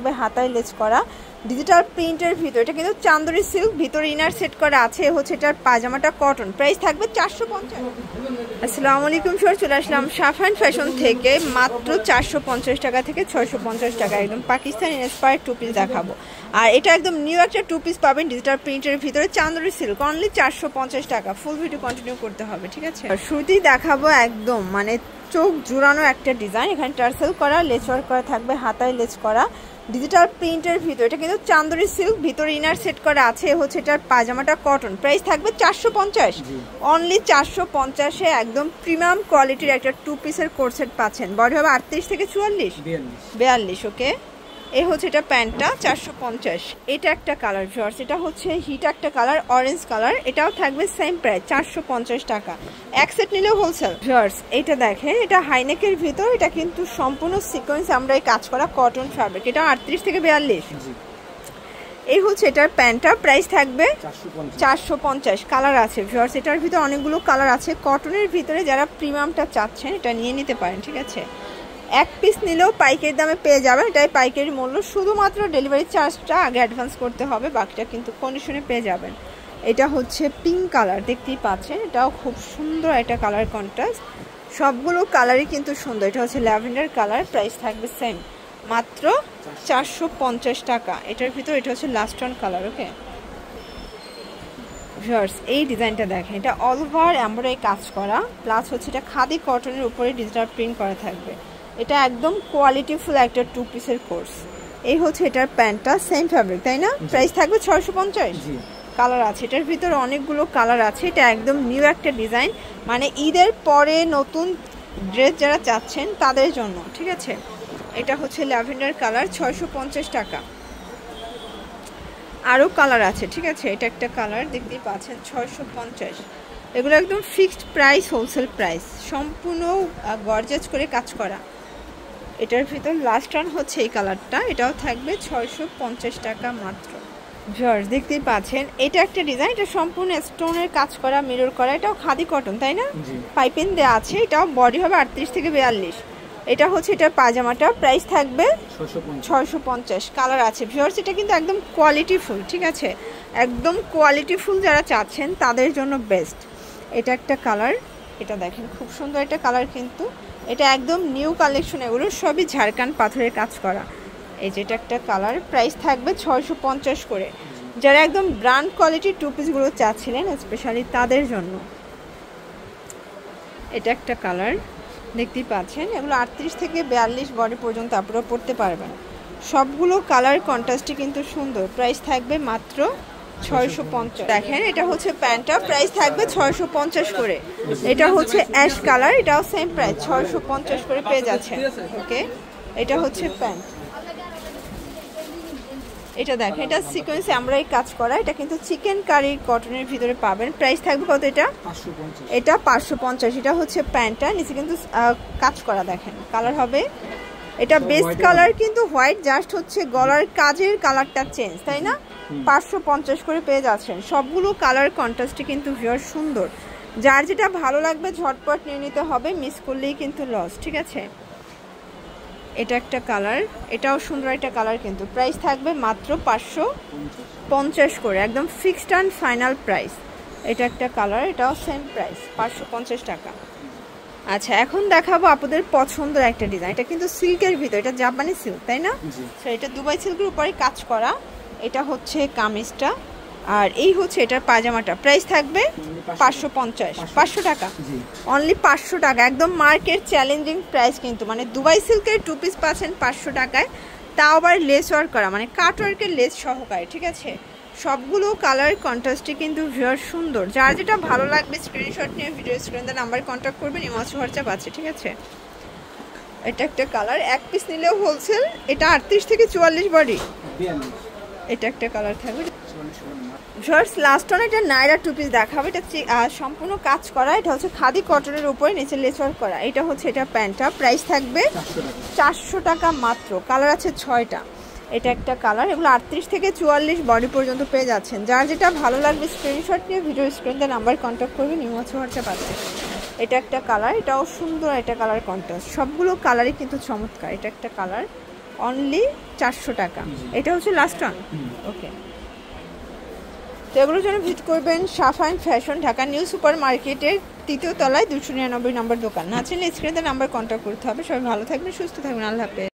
থাকবে হাতায় লেস করা ডিজিটাল প্রিন্টের ভিতর। এটা কিন্তু চান্দরি সিল্ক, ভিতরে ইনার সেট করা আছে। হচ্ছে এটার পাজামাটা কটন, প্রাইস থাকবে 450। আসসালামু আলাইকুম ভিউয়ার, চলে আসলাম সাফান ফ্যাশন থেকে। মাত্র 450 টাকা থেকে 650 টাকা একদম পাকিস্তানি ইন্সপায়ার্ড টু পিস দেখাবো। আর এটা একদম নিউ একটা টু পিস পাবেন ডিজিটাল প্রিন্টের ভিতরে, চান্দরি সিল্ক, অনলি 450 টাকা। ফুল ভিডিও কন্টিনিউ করতে হবে, ঠিক আছে? শুরুতেই দেখাবো একদম মানে চোখ জুড়ানো একটা ডিজাইন। এখানে টার্সেল করা, লেস ওয়ার্ক করা থাকবে, হাতায় লেস করা ডিজিটাল প্রিন্টের ভিতর। এটা কিন্তু চান্দরি সিল্ক, ভিতরে ইনার সেট করা আছে। হচ্ছে এটার পাজামাটা কটন, প্রাইস থাকবে 450, অনলি 450-এ একদম প্রিমিয়াম কোয়ালিটির একটা টু পিসের কোট সেট পাচ্ছেন। বডি হবে 38 থেকে 44। ওকে, এই হচ্ছে এটা প্যান্টটা 450। এটা একটা কালার ভিউয়ার্স, এটা হচ্ছে হিট একটা কালার, অরেঞ্জ কালার। এটাও থাকবে সেম প্রাইস 450 টাকা। এক সেট নিলেও হোলসেল ভিউয়ার্স। এটা দেখেন, এটা হাইনেকের ভিতর, এটা কিন্তু সম্পূর্ণ সিকোয়েন্স আমরা এই কাজ করা কটন ফ্যাব্রিক। এটা 38 থেকে 42। এই হচ্ছে এটার প্যান্টটা, প্রাইস থাকবে 450। কালার আছে ভিউয়ার্স, এটার ভিতরে অনেকগুলো কালার আছে। কটনের ভিতরে যারা প্রিমিয়ামটা চাচ্ছেন এটা নিয়ে নিতে পারেন, ঠিক আছে? এক পিস নিলেও পাইকারি দামে পেয়ে যাবেন। এটাই পাইকারি মূল্য, শুধুমাত্র ডেলিভারি চার্জটা আগে অ্যাডভান্স করতে হবে, বাকিটা কিন্তু কন্ডিশনে পেয়ে যাবেন। এটা হচ্ছে পিঙ্ক কালার, দেখতেই পাচ্ছেন, এটাও খুব সুন্দর একটা কালার কন্ট্রাস্ট। সবগুলো কালারই কিন্তু সুন্দর। এটা হচ্ছে ল্যাভেন্ডার কালার, প্রাইস থাকবে সেম মাত্র 450 টাকা। এটার ভিতর এটা হচ্ছে last one colour. Okay viewers, এই ডিজাইনটা দেখেন, এটা অল ওভার এমব্রয়ডারি কাজ করা, প্লাস হচ্ছে এটা খাদি কটনের উপরে ডিজিটাল প্রিন্ট করা থাকবে। এটা একদম কোয়ালিটিফুল একটা টু পিসের কোর্স। এই হচ্ছে এটার প্যান্টটা, সেম ফ্যাব্রিক, তাই না? প্রাইস থাকবে 650। কালার আছে এটার ভিতরে, অনেকগুলো কালার আছে। এটা একদম নিউ একটা ডিজাইন, মানে ঈদের পরে নতুন ড্রেস যারা চাচ্ছেন তাদের জন্য, ঠিক আছে? এটা হচ্ছে ল্যাভেন্ডার কালার, 650 টাকা। আরও কালার আছে, ঠিক আছে? এটা একটা কালার, দেখতেই পাচ্ছেন, 650। এগুলো একদম ফিক্সড প্রাইস, হোলসেল প্রাইস, সম্পূর্ণ গর্জাস করে কাজ করা। এটার ভিতর লাস্ট রান হচ্ছে এই কালারটা, এটাও থাকবে 650 টাকা মাত্র। ভিউয়ার্স, দেখতেই পাচ্ছেন, এটা একটা ডিজাইন, এটা সম্পূর্ণ স্টোনের কাজ করা, মিরর করা। এটাও খাদি কটন, তাই না? পাইপিং দেওয়া আছে। এটাও বডি হবে 38 থেকে 42। এটা হচ্ছে এটার পাজামাটা, প্রাইস থাকবে 650। কালার আছে ভিউয়ার্স, এটা কিন্তু একদম কোয়ালিটিফুল, ঠিক আছে? একদম কোয়ালিটিফুল যারা চাচ্ছেন তাদের জন্য বেস্ট। এটা একটা কালার, এটা দেখেন খুব সুন্দর একটা কালার, কিন্তু এটা একদম নিউ কালেকশন। এগুলো সবই ঝাড়খান্ড পাথরের কাজ করা। এই যে এটা একটা কালার, প্রাইস থাকবে 650 করে। যারা একদম ব্র্যান্ড কোয়ালিটির টু পিসগুলো চাচ্ছিলেন স্পেশালি তাদের জন্য। এটা একটা কালার, দেখতেই পাচ্ছেন, এগুলো 38 থেকে 42 বডি পর্যন্ত আপনারা পড়তে পারবেন। সবগুলো কালার কন্ট্রাস্টই কিন্তু সুন্দর। প্রাইস থাকবে মাত্র 650। দেখেন, এটা হচ্ছে প্যান্টটা, প্রাইস থাকবে 650 করে। এটা হচ্ছে অ্যাশ কালার, এটাও সেম প্রাইস 650 করে পেয়ে যাচ্ছেন। ওকে, এটা হচ্ছে প্যান্ট। এটা দেখেন, এটা সিকোয়েন্সে আমরা এই কাজ করা। এটা কিন্তু চিকেন কারি কটনের ভিতরে পাবেন। প্রাইস থাকবে কত? এটা 550। এটা হচ্ছে প্যান্টটা, নিচে কিন্তু কাজ করা। দেখেন কালার হবে, এটা বেস্ট কালার কিন্তু হোয়াইট, জাস্ট হচ্ছে গলার কাজের কালারটা চেঞ্জ, তাই না? 550 করে পেয়ে যাচ্ছেন। সবগুলো কালার কন্ট্রাস্টে কিন্তু ভিউয়ার সুন্দর। যার যেটা ভালো লাগবে ঝটপট নিয়ে নিতে হবে, মিস করলেই কিন্তু লস, ঠিক আছে? এটা একটা কালার, এটাও সুন্দর একটা কালার, কিন্তু প্রাইস থাকবে মাত্র 550 করে, একদম ফিক্সড অ্যান্ড ফাইনাল প্রাইস। এটা একটা কালার, এটাও সেম প্রাইস 550 টাকা। আচ্ছা, এখন দেখাবো আপনাদের পছন্দের একটা ডিজাইন। এটা কিন্তু সিল্কের ভিতর, এটা জাপানি সিল্ক, তাই না? এটা দুবাই সিল্কের উপরে কাজ করা। এটা হচ্ছে কামিজটা, আর এই হচ্ছে এটার পাজামাটা। প্রাইস থাকবে 550 টাকা, অনলি 500 টাকা। একদম মার্কেট চ্যালেঞ্জিং প্রাইস কিন্তু, মানে দুবাই সিল্কের টু পিস পাচ্ছেন 500 টাকায়, তাও আবার লেস ওয়ার্ক করা, মানে কাট ওয়ার্কের লেস সহকারে, ঠিক আছে? সবগুলো কালার কন্ট্রাস্টে কিন্তু ভিউয়ার সুন্দর। যার যেটা ভালো লাগবে স্ক্রিনশট নিয়ে ভিডিও স্ক্রিনে নাম্বার কন্ট্যাক্ট করবেন, ইমোজি হোয়াটসঅ্যাপ আছে, ঠিক আছে? এটা একটা কালার, এক পিস নিলেও হোলসেল। এটা 38 থেকে 44 বডি। এটা একটা কালার থাকবে ভিউয়ার্স। লাস্ট অন এটা নাইরা টু পিস দেখাবে। এটা সম্পূর্ণ কাজ করা, এটা হচ্ছে খাদি কটনের উপরে নিচে লেস ওয়ার্ক করা। এটা হচ্ছে এটা প্যান্টটা, প্রাইস থাকবে 400 টাকা মাত্র। কালার আছে 6টা। এটা একটা কালার, এগুলো 38 থেকে 44 বডি পর্যন্ত পেয়ে যাচ্ছেন। যার যেটা ভালো লাগবে স্ক্রিনশট নিয়ে ভিডিও স্ক্রিনে নাম্বার কন্ট্যাক্ট করবেন, ইমোজি হোয়াটসঅ্যাপ আছে। এটা একটা কালার, এটাও সুন্দর একটা কালার কন্ট্রাস্ট। সবগুলো কালারই কিন্তু চমৎকার। এটা একটা কালার, অনলি 400 টাকা। এটা হচ্ছে লাস্ট ওয়ান। ওকে, তো এগুলোর জন্য ভিজিট করবেন শাফাইন ফ্যাশন, ঢাকা নিউ সুপার মার্কেটের 3য় তলায় 299 নম্বর দোকান। না চিনলে স্ক্রিনে নাম্বার কন্ট্যাক্ট করতে হবে। সবাই ভালো থাকবেন, সুস্থ থাকবেন, আল্লাহ হাফেজ।